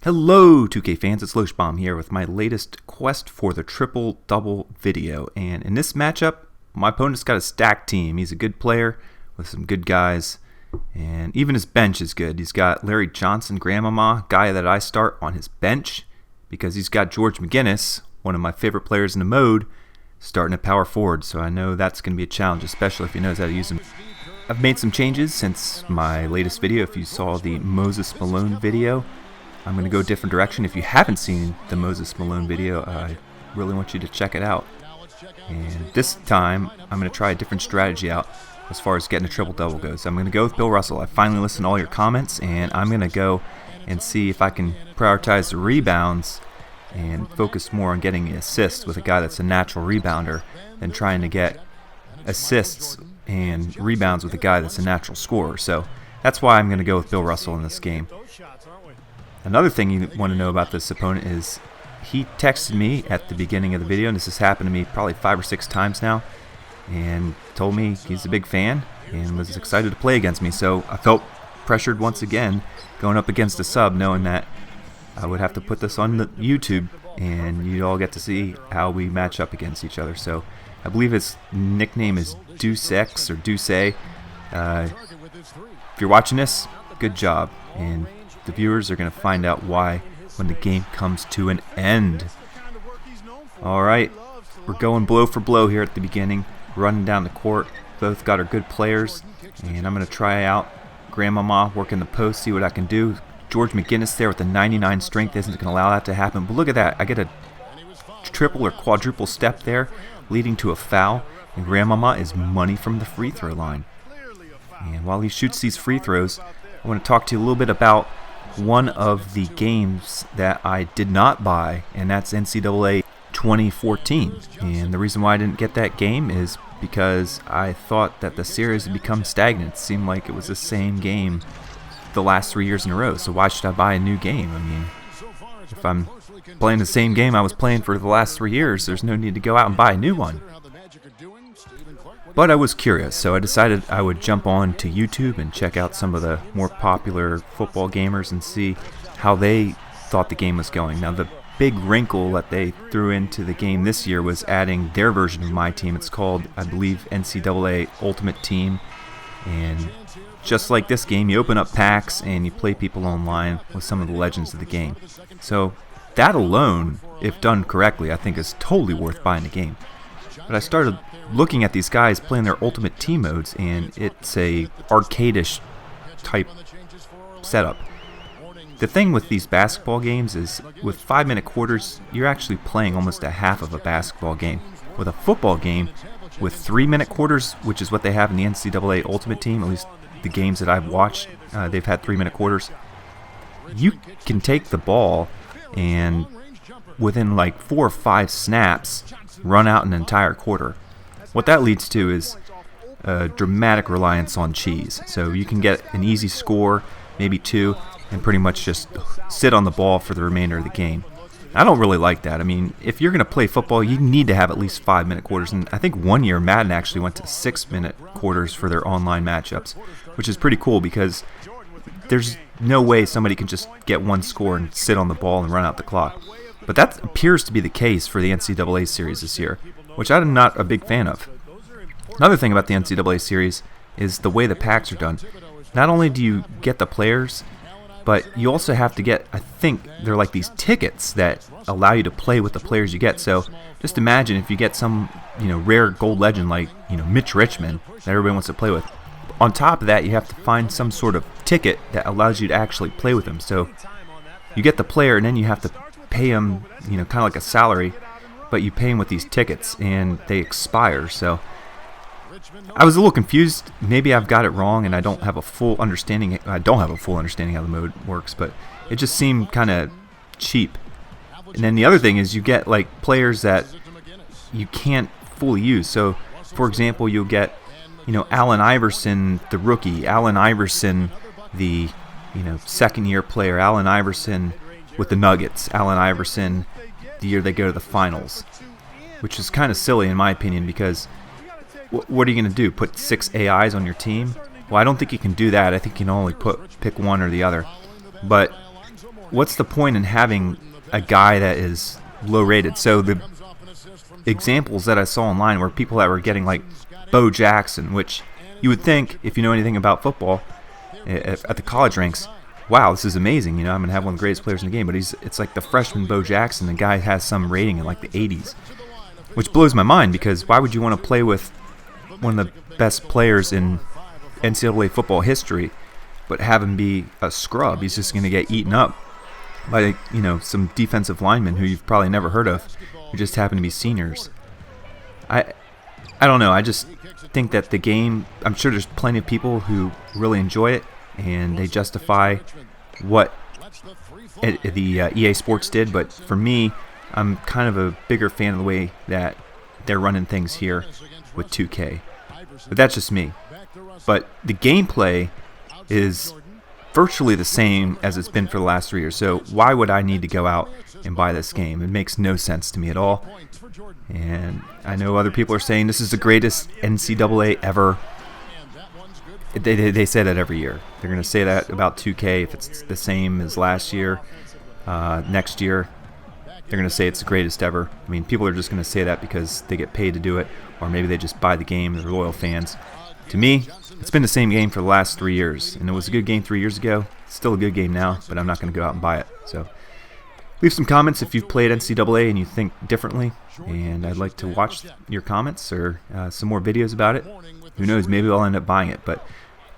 Hello 2K fans, it's Loshbomb here with my latest quest for the triple-double video. And in this matchup, my opponent's got a stacked team. He's a good player with some good guys, and even his bench is good. He's got Larry Johnson, Grandmama, guy that I start on his bench because he's got George McGinnis, one of my favorite players in the mode, starting at power forward. So I know that's going to be a challenge, especially if he knows how to use him. I've made some changes since my latest video. If you saw the Moses Malone video, I'm going to go a different direction. If you haven't seen the Moses Malone video, I really want you to check it out. And this time, I'm going to try a different strategy out as far as getting a triple-double goes. I'm going to go with Bill Russell. I finally listened to all your comments, and I'm going to go and see if I can prioritize the rebounds and focus more on getting the assists with a guy that's a natural rebounder than trying to get assists and rebounds with a guy that's a natural scorer. So that's why I'm going to go with Bill Russell in this game. Another thing you want to know about this opponent is he texted me at the beginning of the video, and this has happened to me probably 5 or 6 times now, and told me he's a big fan and was excited to play against me. So I felt pressured once again going up against a sub, knowing that I would have to put this on the YouTube and you'd all get to see how we match up against each other. So I believe his nickname is DeuceX or Deuce. If you're watching this, good job. And the viewers are going to find out why when the game comes to an end. Alright, we're going blow for blow here at the beginning, running down the court. Both got our good players, and I'm going to try out Grandmama, work in the post, see what I can do. George McGinnis there with the 99 strength isn't going to allow that to happen, but look at that. I get a triple or quadruple step there, leading to a foul, and Grandmama is money from the free throw line. And while he shoots these free throws, I want to talk to you a little bit about one of the games that I did not buy, and that's NCAA 2014. And the reason why I didn't get that game is because I thought that the series had become stagnant. It seemed like it was the same game the last 3 years in a row. So why should I buy a new game? I mean, if I'm playing the same game I was playing for the last 3 years, there's no need to go out and buy a new one. But I was curious, so I decided I would jump on to YouTube and check out some of the more popular football gamers and see how they thought the game was going. Now, the big wrinkle that they threw into the game this year was adding their version of my team. It's called, I believe, NCAA Ultimate Team. And just like this game, you open up packs and you play people online with some of the legends of the game. So that alone, if done correctly, I think is totally worth buying the game. But I started looking at these guys playing their ultimate team modes, and it's a arcade-ish type setup. The thing with these basketball games is with 5-minute quarters, you're actually playing almost a half of a basketball game. With a football game, with 3-minute quarters, which is what they have in the NCAA Ultimate Team, at least the games that I've watched, they've had 3-minute quarters. You can take the ball and within like 4 or 5 snaps, run out an entire quarter. What that leads to is a dramatic reliance on cheese. So you can get an easy score, maybe 2, and pretty much just sit on the ball for the remainder of the game. I don't really like that. I mean, if you're going to play football, you need to have at least 5-minute quarters. And I think one year Madden actually went to 6-minute quarters for their online matchups, which is pretty cool because there's no way somebody can just get one score and sit on the ball and run out the clock. But that appears to be the case for the NCAA series this year, which I'm not a big fan of. Another thing about the NCAA series is the way the packs are done. Not only do you get the players, but you also have to get, I think, they're like these tickets that allow you to play with the players you get. So just imagine if you get some, rare gold legend like, Mitch Richmond that everybody wants to play with. On top of that, you have to find some sort of ticket that allows you to actually play with them. So you get the player and then you have to pay him, kind of like a salary, but you pay him with these tickets and they expire. So I was a little confused. Maybe I've got it wrong and I don't have a full understanding. I don't have a full understanding how the mode works, but it just seemed kind of cheap. And then the other thing is you get like players that you can't fully use. So for example, you'll get, Allen Iverson, the rookie, Allen Iverson, the, second year player, Allen Iverson with the Nuggets, Allen Iverson the year they go to the finals, which is kind of silly in my opinion because what are you going to do? Put 6 AIs on your team? Well, I don't think you can do that. I think you can only pick one or the other. But what's the point in having a guy that is low rated? So the examples that I saw online were people that were getting like Bo Jackson, which you would think, if you know anything about football, at the college ranks, wow, this is amazing. I'm going to have one of the greatest players in the game. But it's like the freshman Bo Jackson. The guy has some rating in like the 80s, which blows my mind, because why would you want to play with one of the best players in NCAA football history but have him be a scrub? He's just going to get eaten up by some defensive linemen who you've probably never heard of, who just happen to be seniors. I don't know. I just think that the game, I'm sure there's plenty of people who really enjoy it, and they justify what the EA Sports did. But for me, I'm kind of a bigger fan of the way that they're running things here with 2K. But that's just me. But the gameplay is virtually the same as it's been for the last 3 years. So why would I need to go out and buy this game? It makes no sense to me at all. And I know other people are saying this is the greatest NCAA ever. They say that every year. They're going to say that about 2K if it's the same as last year. Next year, they're going to say it's the greatest ever. I mean, people are just going to say that because they get paid to do it, or maybe they just buy the game. They're loyal fans. To me, it's been the same game for the last 3 years, and it was a good game 3 years ago. It's still a good game now, but I'm not going to go out and buy it. So leave some comments if you've played NCAA and you think differently, and I'd like to watch your comments or some more videos about it. Who knows, maybe I'll end up buying it, but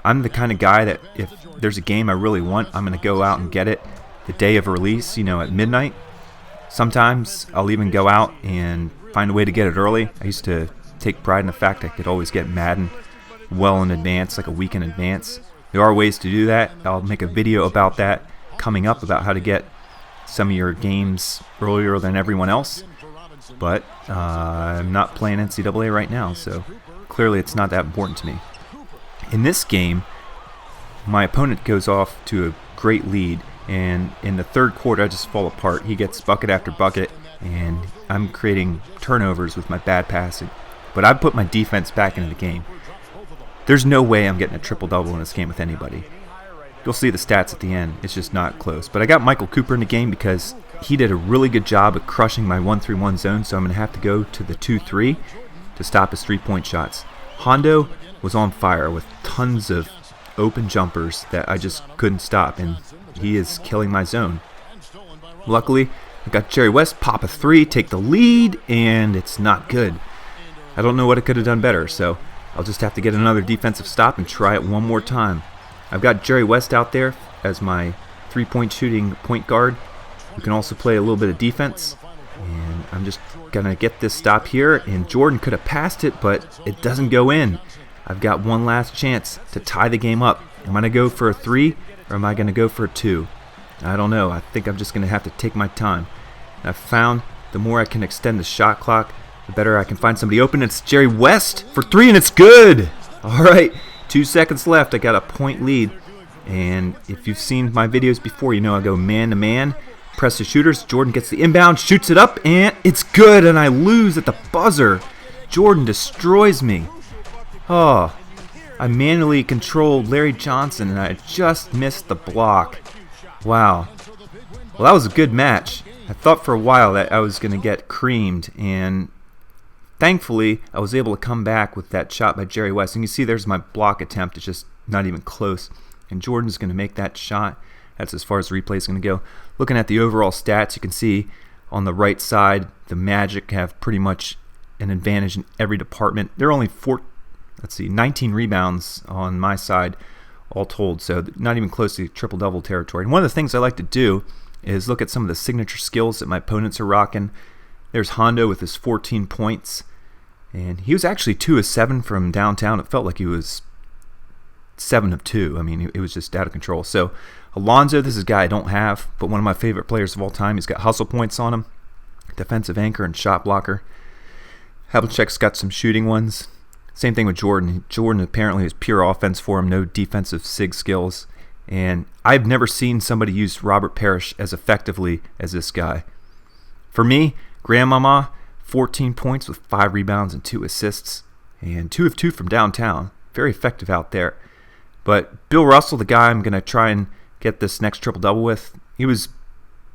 I'm the kind of guy that if there's a game I really want, I'm going to go out and get it the day of release, at midnight. Sometimes I'll even go out and find a way to get it early. I used to take pride in the fact I could always get Madden well in advance, like a week in advance. There are ways to do that. I'll make a video about that coming up, about how to get some of your games earlier than everyone else. But I'm not playing NCAA right now, so clearly it's not that important to me. In this game, my opponent goes off to a great lead, and in the third quarter I just fall apart. He gets bucket after bucket, and I'm creating turnovers with my bad passing. But I put my defense back into the game. There's no way I'm getting a triple-double in this game with anybody. You'll see the stats at the end. It's just not close. But I got Michael Cooper in the game because he did a really good job of crushing my 1-3-1 zone, so I'm going to have to go to the 2-3 to stop his three-point shots. Hondo was on fire with tons of open jumpers that I just couldn't stop, and he is killing my zone. Luckily, I got Jerry West pop a three, take the lead, and it's not good. I don't know what I could have done better, so I'll just have to get another defensive stop and try it one more time. I've got Jerry West out there as my three-point shooting point guard, who can also play a little bit of defense. And I'm just going to get this stop here, and Jordan could have passed it, but it doesn't go in. I've got one last chance to tie the game up. Am I going to go for a 3, or am I going to go for a 2? I don't know. I think I'm just going to have to take my time. And I've found the more I can extend the shot clock, the better I can find somebody open. It's Jerry West for 3, and it's good. All right, 2 seconds left. I got a point lead. And if you've seen my videos before, you know I go man-to-man, press the shooters. Jordan gets the inbound, shoots it up, and it's good, and I lose at the buzzer. Jordan destroys me. Oh, I manually controlled Larry Johnson, and I just missed the block. Wow. Well, that was a good match. I thought for a while that I was going to get creamed, and thankfully, I was able to come back with that shot by Jerry West. And you see there's my block attempt. It's just not even close. And Jordan's going to make that shot. That's as far as the replay is going to go. Looking at the overall stats, you can see on the right side, the Magic have pretty much an advantage in every department. They're only 19 rebounds on my side, all told. So not even close to triple-double territory. And one of the things I like to do is look at some of the signature skills that my opponents are rocking. There's Hondo with his 14 points. And he was actually 2 of 7 from downtown. It felt like he was 7 of 2. I mean, it was just out of control. So Alonzo, this is a guy I don't have, but one of my favorite players of all time. He's got hustle points on him, defensive anchor and shot blocker. Havlicek's got some shooting ones. Same thing with Jordan. Jordan apparently is pure offense for him, no defensive sig skills. And I've never seen somebody use Robert Parrish as effectively as this guy. For me, Grandmama, 14 points with 5 rebounds and 2 assists, and 2 of 2 from downtown. Very effective out there. But Bill Russell, the guy I'm going to try and get this next triple-double with, he was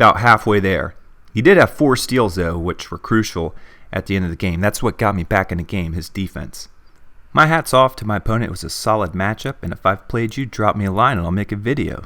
about halfway there. He did have 4 steals, though, which were crucial at the end of the game. That's what got me back in the game, his defense. My hat's off to my opponent. It was a solid matchup, and if I've played you, drop me a line and I'll make a video.